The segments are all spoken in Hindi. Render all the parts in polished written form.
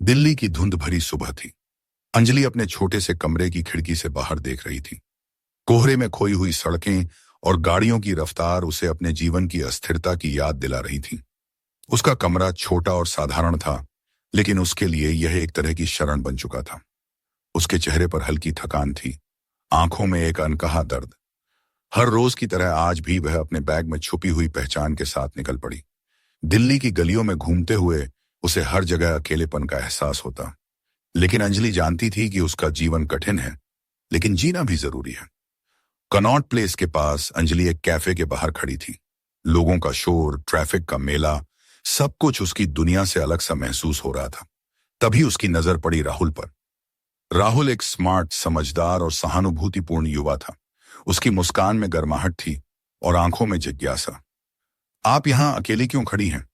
दिल्ली की धुंध भरी सुबह थी। अंजलि अपने छोटे से कमरे की खिड़की से बाहर देख रही थी। कोहरे में खोई हुई सड़कें और गाड़ियों की रफ्तार उसे अपने जीवन की अस्थिरता की याद दिला रही थी। उसका कमरा छोटा और साधारण था, लेकिन उसके लिए यह एक तरह की शरण बन चुका था। उसके चेहरे पर हल्की थकान थी, आंखों में एक अनकहा दर्द। हर रोज की तरह आज भी वह अपने बैग में छुपी हुई पहचान के साथ निकल पड़ी। दिल्ली की गलियों में घूमते हुए उसे हर जगह अकेलेपन का एहसास होता, लेकिन अंजलि जानती थी कि उसका जीवन कठिन है, लेकिन जीना भी जरूरी है। कनॉट प्लेस के पास अंजलि एक कैफे के बाहर खड़ी थी। लोगों का शोर, ट्रैफिक का मेला, सब कुछ उसकी दुनिया से अलग सा महसूस हो रहा था। तभी उसकी नजर पड़ी राहुल पर। राहुल एक स्मार्ट, समझदार और सहानुभूतिपूर्ण युवा था। उसकी मुस्कान में गर्माहट थी और आंखों में जिज्ञासा। आप यहां अकेली क्यों खड़ी हैं?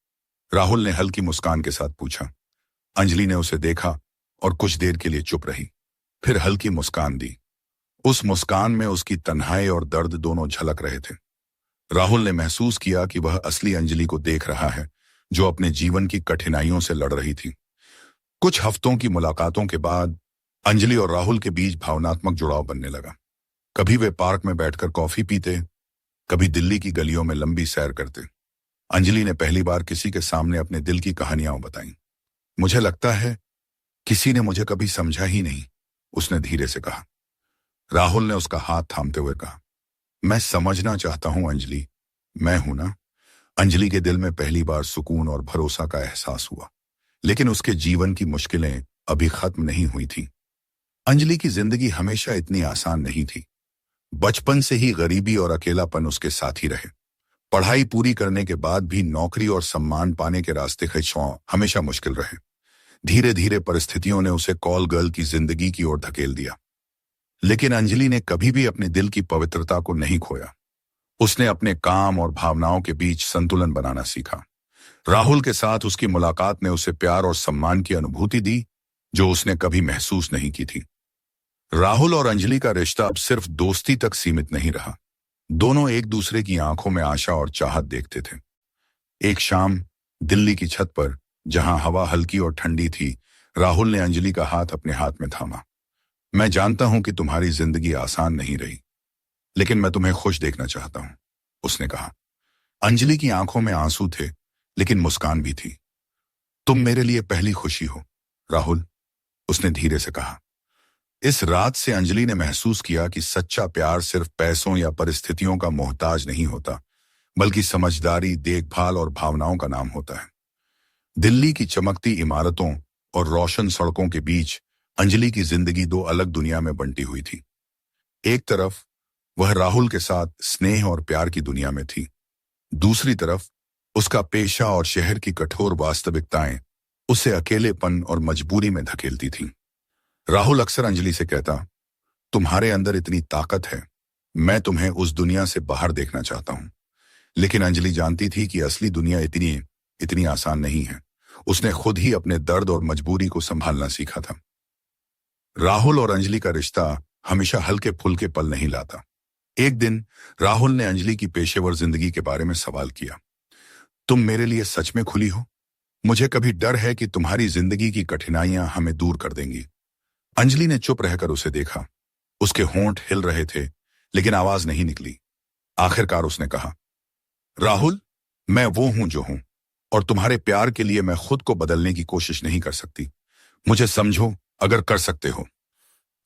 राहुल ने हल्की मुस्कान के साथ पूछा। अंजलि ने उसे देखा और कुछ देर के लिए चुप रही, फिर हल्की मुस्कान दी। उस मुस्कान में उसकी तन्हाई और दर्द दोनों झलक रहे थे। राहुल ने महसूस किया कि वह असली अंजलि को देख रहा है, जो अपने जीवन की कठिनाइयों से लड़ रही थी। कुछ हफ्तों की मुलाकातों के बाद अंजलि और राहुल के बीच भावनात्मक जुड़ाव बनने लगा। कभी वे पार्क में बैठकर कॉफी पीते, कभी दिल्ली की गलियों में लंबी सैर करते। अंजलि ने पहली बार किसी के सामने अपने दिल की कहानियां बताई। मुझे लगता है किसी ने मुझे कभी समझा ही नहीं, उसने धीरे से कहा। राहुल ने उसका हाथ थामते हुए कहा, मैं समझना चाहता हूं अंजलि, मैं हूं ना। अंजलि के दिल में पहली बार सुकून और भरोसा का एहसास हुआ, लेकिन उसके जीवन की मुश्किलें अभी खत्म नहीं हुई थी। अंजलि की जिंदगी हमेशा इतनी आसान नहीं थी। बचपन से ही गरीबी और अकेलापन उसके साथी रहे। पढ़ाई पूरी करने के बाद भी नौकरी और सम्मान पाने के रास्ते खिंचवां हमेशा मुश्किल रहे। धीरे धीरे परिस्थितियों ने उसे कॉल गर्ल की जिंदगी की ओर धकेल दिया, लेकिन अंजलि ने कभी भी अपने दिल की पवित्रता को नहीं खोया। उसने अपने काम और भावनाओं के बीच संतुलन बनाना सीखा। राहुल के साथ उसकी मुलाकात ने उसे प्यार और सम्मान की अनुभूति दी, जो उसने कभी महसूस नहीं की थी। राहुल और अंजलि का रिश्ता अब सिर्फ दोस्ती तक सीमित नहीं रहा। दोनों एक दूसरे की आंखों में आशा और चाहत देखते थे। एक शाम दिल्ली की छत पर, जहां हवा हल्की और ठंडी थी, राहुल ने अंजलि का हाथ अपने हाथ में थामा। मैं जानता हूं कि तुम्हारी जिंदगी आसान नहीं रही, लेकिन मैं तुम्हें खुश देखना चाहता हूं, उसने कहा। अंजलि की आंखों में आंसू थे, लेकिन मुस्कान भी थी। तुम मेरे लिए पहली खुशी हो, राहुल, उसने धीरे से कहा। इस रात से अंजलि ने महसूस किया कि सच्चा प्यार सिर्फ पैसों या परिस्थितियों का मोहताज नहीं होता, बल्कि समझदारी, देखभाल और भावनाओं का नाम होता है। दिल्ली की चमकती इमारतों और रोशन सड़कों के बीच अंजलि की जिंदगी दो अलग दुनिया में बंटी हुई थी। एक तरफ वह राहुल के साथ स्नेह और प्यार की दुनिया में थी, दूसरी तरफ उसका पेशा और शहर की कठोर वास्तविकताएं उसे अकेलेपन और मजबूरी में धकेलती थीं। राहुल अक्सर अंजलि से कहता, तुम्हारे अंदर इतनी ताकत है, मैं तुम्हें उस दुनिया से बाहर देखना चाहता हूं। लेकिन अंजलि जानती थी कि असली दुनिया इतनी इतनी आसान नहीं है। उसने खुद ही अपने दर्द और मजबूरी को संभालना सीखा था। राहुल और अंजलि का रिश्ता हमेशा हल्के फुल्के पल नहीं लाता। एक दिन राहुल ने अंजलि की पेशेवर जिंदगी के बारे में सवाल किया, तुम मेरे लिए सच में खुली हो? मुझे कभी डर है कि तुम्हारी जिंदगी की कठिनाइयां हमें दूर कर देंगी। अंजलि ने चुप रहकर उसे देखा। उसके होंठ हिल रहे थे, लेकिन आवाज नहीं निकली। आखिरकार उसने कहा, राहुल, मैं वो हूं जो हूं, और तुम्हारे प्यार के लिए मैं खुद को बदलने की कोशिश नहीं कर सकती। मुझे समझो अगर कर सकते हो।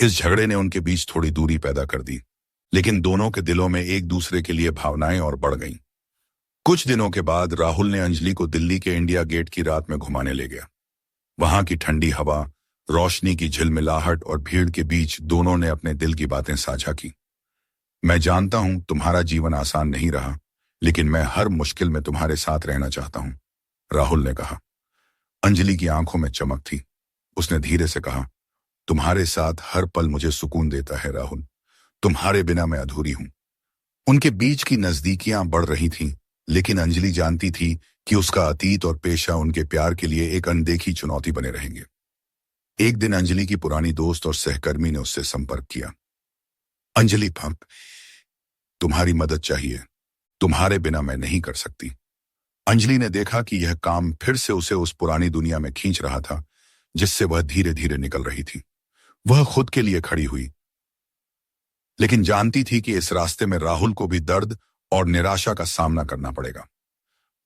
इस झगड़े ने उनके बीच थोड़ी दूरी पैदा कर दी, लेकिन दोनों के दिलों में एक दूसरे के लिए भावनाएं और बढ़ गईं। कुछ दिनों के बाद राहुल ने अंजलि को दिल्ली के इंडिया गेट की रात में घुमाने ले गया। वहां की ठंडी हवा, रोशनी की झिलमिलाहट और भीड़ के बीच दोनों ने अपने दिल की बातें साझा की। मैं जानता हूं तुम्हारा जीवन आसान नहीं रहा, लेकिन मैं हर मुश्किल में तुम्हारे साथ रहना चाहता हूं, राहुल ने कहा। अंजलि की आंखों में चमक थी। उसने धीरे से कहा, तुम्हारे साथ हर पल मुझे सुकून देता है राहुल, तुम्हारे बिना मैं अधूरी हूं। उनके बीच की नजदीकियां बढ़ रही थीं, लेकिन अंजलि जानती थी कि उसका अतीत और पेशा उनके प्यार के लिए एक अनदेखी चुनौती बने रहेंगे। एक दिन अंजलि की पुरानी दोस्त और सहकर्मी ने उससे संपर्क किया। अंजलि पंप, तुम्हारी मदद चाहिए, तुम्हारे बिना मैं नहीं कर सकती। अंजलि ने देखा कि यह काम फिर से उसे उस पुरानी दुनिया में खींच रहा था, जिससे वह धीरे धीरे निकल रही थी। वह खुद के लिए खड़ी हुई, लेकिन जानती थी कि इस रास्ते में राहुल को भी दर्द और निराशा का सामना करना पड़ेगा।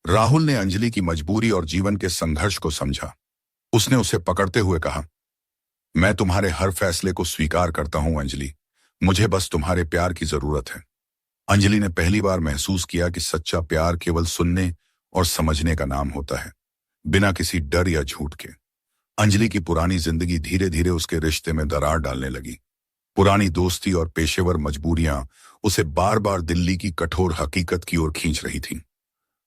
राहुल ने अंजलि की मजबूरी और जीवन के संघर्ष को समझा। उसने उसे पकड़ते हुए कहा, मैं तुम्हारे हर फैसले को स्वीकार करता हूं अंजलि, मुझे बस तुम्हारे प्यार की जरूरत है। अंजलि ने पहली बार महसूस किया कि सच्चा प्यार केवल सुनने और समझने का नाम होता है, बिना किसी डर या झूठ के। अंजलि की पुरानी जिंदगी धीरे धीरे उसके रिश्ते में दरार डालने लगी। पुरानी दोस्ती और पेशेवर मजबूरियां उसे बार बार दिल्ली की कठोर हकीकत की ओर खींच रही थीं।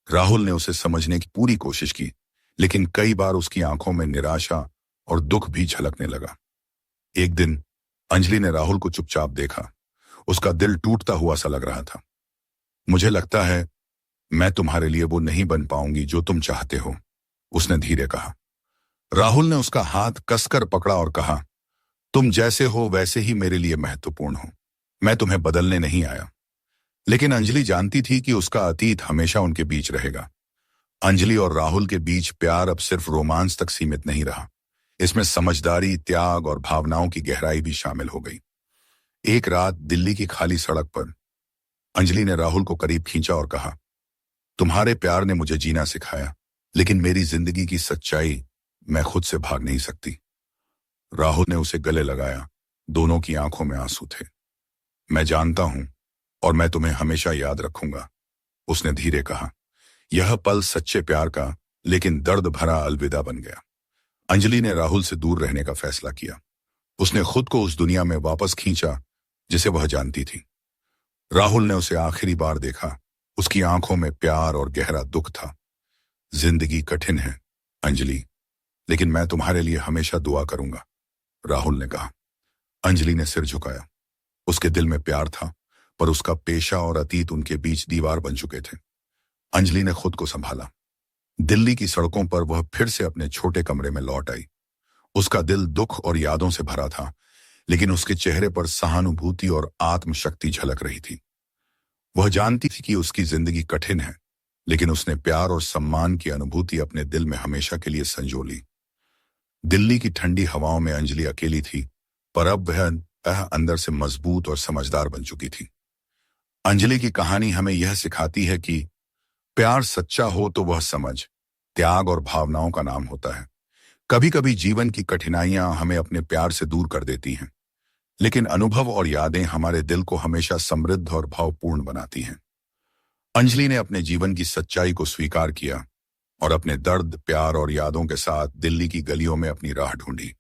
राहुल ने उसे समझने की पूरी कोशिश की, लेकिन कई बार उसकी आंखों में निराशा और दुख भी झलकने लगा। एक दिन अंजलि ने राहुल को चुपचाप देखा। उसका दिल टूटता हुआ सा लग रहा था। मुझे लगता है मैं तुम्हारे लिए वो नहीं बन पाऊंगी जो तुम चाहते हो, उसने धीरे कहा। राहुल ने उसका हाथ कसकर पकड़ा और कहा, तुम जैसे हो वैसे ही मेरे लिए महत्वपूर्ण हो, मैं तुम्हें बदलने नहीं आया। लेकिन अंजलि जानती थी कि उसका अतीत हमेशा उनके बीच रहेगा। अंजलि और राहुल के बीच प्यार अब सिर्फ रोमांस तक सीमित नहीं रहा, इसमें समझदारी, त्याग और भावनाओं की गहराई भी शामिल हो गई। एक रात दिल्ली की खाली सड़क पर अंजलि ने राहुल को करीब खींचा और कहा, तुम्हारे प्यार ने मुझे जीना सिखाया, लेकिन मेरी जिंदगी की सच्चाई मैं खुद से भाग नहीं सकती। राहुल ने उसे गले लगाया। दोनों की आंखों में आंसू थे। मैं जानता हूं और मैं तुम्हें हमेशा याद रखूंगा, उसने धीरे कहा। यह पल सच्चे प्यार का लेकिन दर्द भरा अलविदा बन गया। अंजलि ने राहुल से दूर रहने का फैसला किया। उसने खुद को उस दुनिया में वापस खींचा जिसे वह जानती थी। राहुल ने उसे आखिरी बार देखा। उसकी आंखों में प्यार और गहरा दुख था। जिंदगी कठिन है अंजलि, लेकिन मैं तुम्हारे लिए हमेशा दुआ करूंगा, राहुल ने कहा। अंजलि ने सिर झुकाया। उसके दिल में प्यार था, पर उसका पेशा और अतीत उनके बीच दीवार बन चुके थे। अंजलि ने खुद को संभाला। दिल्ली की सड़कों पर वह फिर से अपने छोटे कमरे में लौट आई। उसका दिल दुख और यादों से भरा था, लेकिन उसके चेहरे पर सहानुभूति और आत्मशक्ति झलक रही थी। वह जानती थी कि उसकी जिंदगी कठिन है, लेकिन उसने प्यार और सम्मान की अनुभूति अपने दिल में हमेशा के लिए संजो ली। दिल्ली की ठंडी हवाओं में अंजलि अकेली थी, पर अब वह अंदर से मजबूत और समझदार बन चुकी थी। अंजलि की कहानी हमें यह सिखाती है कि प्यार सच्चा हो तो वह समझ, त्याग और भावनाओं का नाम होता है। कभी कभी जीवन की कठिनाइयां हमें अपने प्यार से दूर कर देती हैं, लेकिन अनुभव और यादें हमारे दिल को हमेशा समृद्ध और भावपूर्ण बनाती हैं। अंजलि ने अपने जीवन की सच्चाई को स्वीकार किया और अपने दर्द, प्यार और यादों के साथ दिल्ली की गलियों में अपनी राह ढूंढी।